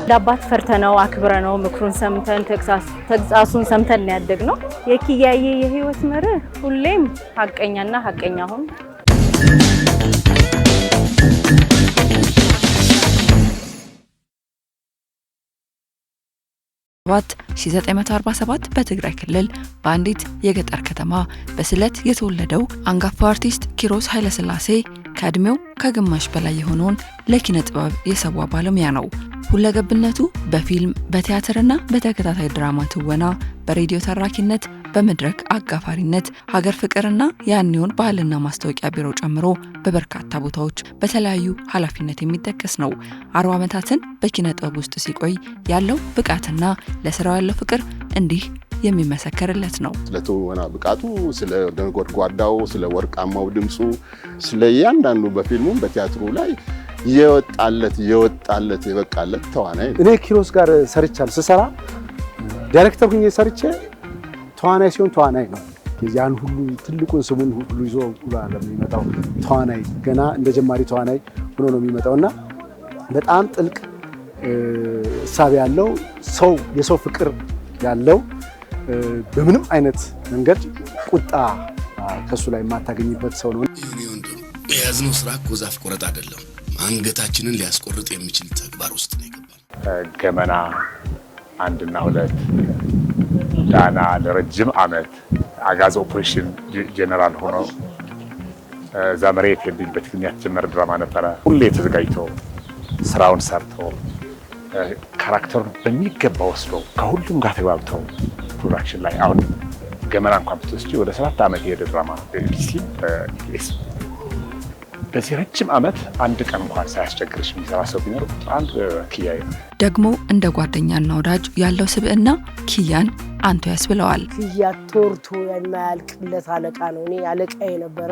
ዳባት ፈርተነው አክብረነው ምክሩን ሰምተን ተግሳጹን ሰምተን ያደግነው የኪያዬ የህይወት መርህ ሁሌም ሐቀኛና ሐቀኛ ሁን። 1947 በትግራይ ክልል በአንዲት የገጠር ከተማ በስለት የተወለደው አንጋፋው አርቲስት ኪሮስ ኃይለሥላሴ ከእድሜው ከግማሽ በላይ የሆነውን ለኪነ ጥበብ የሰዋ ባለሙያ ነው። ሁለገብነቱ በፊልም በቲያትርና በተከታታይ ድራማ ትወና፣ በሬዲዮ ተራኪነት፣ በመድረክ አጋፋሪነት፣ ሀገር ፍቅርና ያኔውን ባህልና ማስታወቂያ ቢሮ ጨምሮ በበርካታ ቦታዎች በተለያዩ ኃላፊነት የሚጠቀስ ነው። 40 ዓመታትን በኪነ ጥበብ ውስጥ ሲቆይ ያለው ብቃትና ለስራው ያለው ፍቅር እንዲህ የሚመሰከርለት ነው። ስለተወና ብቃቱ፣ ስለ ጎድጓዳው፣ ስለ ወርቃማው ድምጹ፣ ስለ እያንዳንዱ በፊልሙም በቲያትሩ ላይ የወጣለት የበቃለት ተዋናይ። እኔ ኪሮስ ጋር ሰርቻለሁ። ስሰራ ዳይሬክተር ሆኜ ሰርቼ ተዋናይ ሲሆን ተዋናይ ነው። ያን ሁሉ ትልቁን ስሙን ሁሉ ይዞ ለሚመጣው ተዋናይ ገና እንደ ጀማሪ ተዋናይ ሆኖ ነው የሚመጣውና በጣም ጥልቅ እሳቤ ያለው ሰው፣ የሰው ፍቅር ያለው በምንም አይነት መንገድ ቁጣ ከሱ ላይ የማታገኝበት ሰው ነው። የያዝነው ስራ እኮ ዛፍ ቆረጥ አይደለም፣ አንገታችንን ሊያስቆርጥ የሚችል ተግባር ውስጥ ነው የገባነው። ገመና 1 እና 2 ዳና ለረጅም ዓመት አጋዝ ኦፕሬሽን ጀነራል ሆኖ ዛመሬት የሚል በትግርኛ የተጀመረ ድራማ ነበረ። ሁሌ ተዘጋጅቶ ስራውን ሰርቶ ካራክተሩን በሚገባ ወስዶ ከሁሉም ጋር ተግባብተው ፕሮዳክሽን ላይ አሁን ገመና እንኳን ብትወስጂ ወደ 7 ዓመት የሄደ ድራማ በኢቢሲ በዚህ ረጅም ዓመት አንድ ቀን እንኳን ሳያስቸግርሽ የሚሰራ ሰው ቢኖር አንድ ኪያዬ ነው። ደግሞ እንደ ጓደኛና ወዳጅ ያለው ስብዕና ኪያን አንቱ ያስብለዋል። ኪያ ቶርቶ የማያልቅለት አለቃ ነው። እኔ አለቃዬ ነበረ።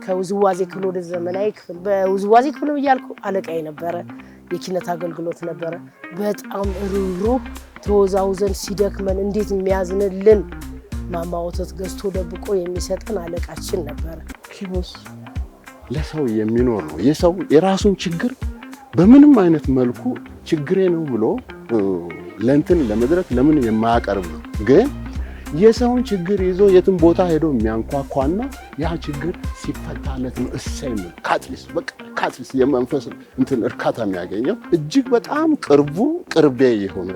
ከውዝዋዜ ክፍል ወደ ዘመናዊ ክፍል በውዝዋዜ ክፍል እያልኩ አለቃዬ ነበረ። የኪነት አገልግሎት ነበረ። በጣም ሩህሩህ፣ ተወዛውዘን ሲደክመን እንዴት የሚያዝንልን ማማ ወተት ገዝቶ ደብቆ የሚሰጠን አለቃችን ነበረ። ኪሮስ ለሰው የሚኖር ነው። የሰው የራሱን ችግር በምንም አይነት መልኩ ችግሬ ነው ብሎ ለእንትን ለመድረክ ለምን የማያቀርብ ነው። ግን የሰውን ችግር ይዞ የትም ቦታ ሄዶ የሚያንኳኳና ያ ችግር ሲፈታለት ነው እሰይ ነው ካትሊስ የመንፈስ እንትን እርካታ የሚያገኘው እጅግ በጣም ቅርቤ የሆነ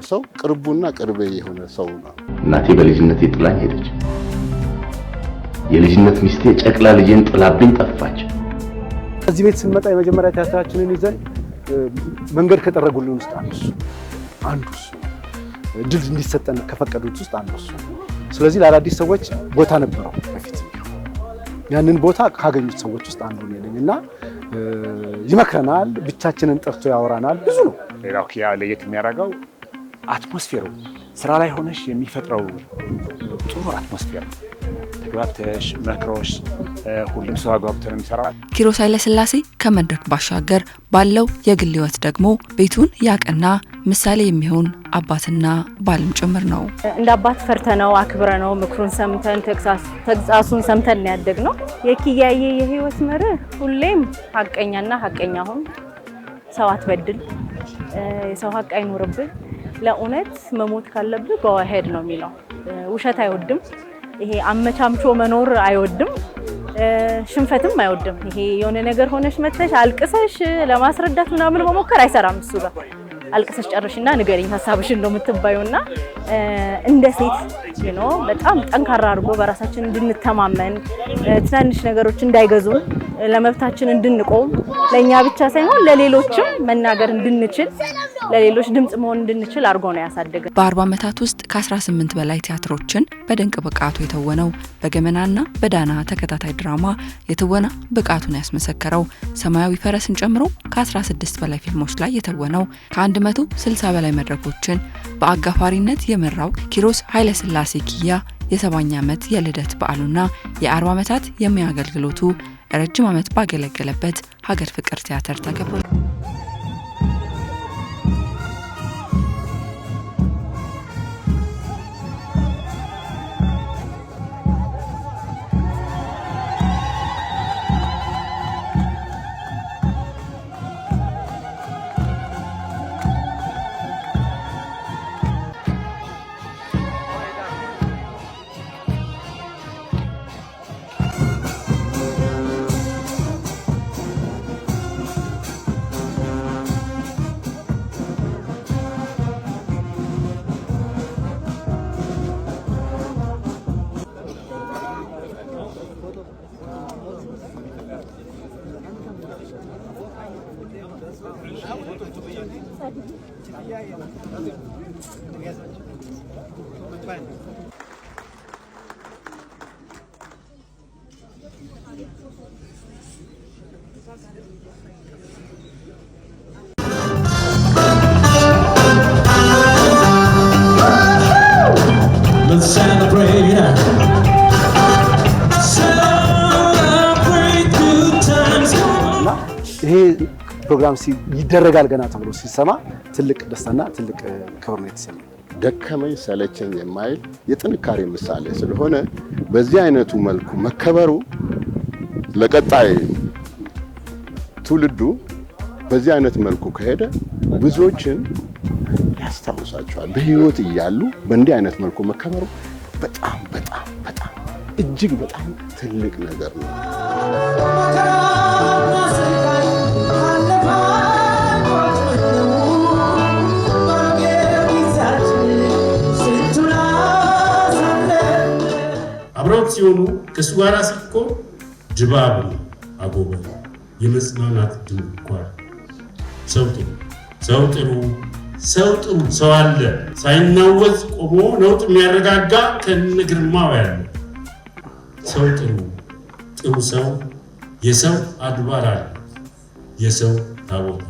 ሰው ነው። እናቴ በልጅነቴ ጥላኝ ሄደች። የልጅነት ሚስቴ ጨቅላ ልጄን ጥላብኝ ጠፋች። እዚህ ቤት ስንመጣ የመጀመሪያ ቲያትራችንን ይዘን መንገድ ከጠረጉልን ውስጥ አንዱ ድል እንዲሰጠን ከፈቀዱት ውስጥ አንዱ። ስለዚህ ለአዳዲስ ሰዎች ቦታ ነበረው በፊት። ያንን ቦታ ካገኙት ሰዎች ውስጥ አንዱ ነኝና ይመክረናል፣ ብቻችንን ጠርቶ ያወራናል። ብዙ ነው። ሌላው ኪያ ለየት የሚያደርገው አትሞስፌሩ ስራ ላይ ሆነሽ የሚፈጥረው ጥሩ አትሞስፌር ተግባብተሽ መክሮሽ ሁሉም ሰው አግባብተን የሚሰራው። ኪሮስ ኃይለሥላሴ ከመድረክ ባሻገር ባለው የግል ሕይወት ደግሞ ቤቱን ያቀና ምሳሌ የሚሆን አባትና ባልም ጭምር ነው። እንደ አባት ፈርተነው አክብረነው ምክሩን ሰምተን ተግሳጹን ሰምተን ያደግነው የኪያዬ የህይወት መርህ ሁሌም ሐቀኛና ሐቀኛ ሁን፣ ሰው አትበድል፣ የሰው ሐቅ አይኖርብህ፣ ለእውነት መሞት ካለብህ በዋሄድ ነው የሚለው። ውሸት አይወድም። ይሄ አመቻምቾ መኖር አይወድም። ሽንፈትም አይወድም። ይሄ የሆነ ነገር ሆነሽ መተሽ አልቅሰሽ ለማስረዳት ምናምን መሞከር አይሰራም። እሱ ጋር አልቅሰሽ ጨርሽና ንገሪኝ ሐሳብሽን ነው የምትባዩና እንደ ሴት በጣም ጠንካራ አድርጎ በራሳችን እንድንተማመን ትናንሽ ነገሮች እንዳይገዙን ለመብታችን እንድንቆም ለኛ ብቻ ሳይሆን ለሌሎችም መናገር እንድንችል ለሌሎች ድምጽ መሆን እንድንችል አድርጎ ነው ያሳደገን። በ40 ዓመታት ውስጥ ከ18 በላይ ቲያትሮችን በድንቅ ብቃቱ የተወነው በገመናና በዳና ተከታታይ ድራማ የትወና ብቃቱን ያስመሰከረው ሰማያዊ ፈረስን ጨምሮ ከ16 በላይ ፊልሞች ላይ የተወነው ከ160 በላይ መድረኮችን በአጋፋሪነት የመራው ኪሮስ ኃይለሥላሴ ኪያ የ70ኛ ዓመት የልደት በዓሉና የ40 ዓመታት የሙያ አገልግሎቱ ረጅም ዓመት ባገለገለበት ሀገር ፍቅር ቲያትር ተከብሯል። Let's celebrate. Celebrate good times. ይሄ ፕሮግራም ይደረጋል ገና ተብሎ ሲሰማ ትልቅ ደስታና ትልቅ ክብር ነው የተሰማኝ። ደከመኝ ሰለቸኝ የማይል የጥንካሬ ምሳሌ ስለሆነ በዚህ አይነቱ መልኩ መከበሩ ለቀጣይ ትውልዱ በዚህ አይነት መልኩ ከሄደ ብዙዎችን ያስታውሳቸዋል። በህይወት እያሉ በእንዲህ አይነት መልኩ መከበሩ በጣም በጣም በጣም እጅግ በጣም ትልቅ ነገር ነው። አብረውት ሲሆኑ ከእሱ ጋር ሲኮን ድባቡ አጎበር የመጽናናት ድንኳን ሰው ጥሩ ሰው አለ ሳይናወዝ ቆሞ ነውጥ የሚያረጋጋ ከነግርማው ያለ ሰው ጥሩ ሰው የሰው አድባር አለ የሰው ታቦት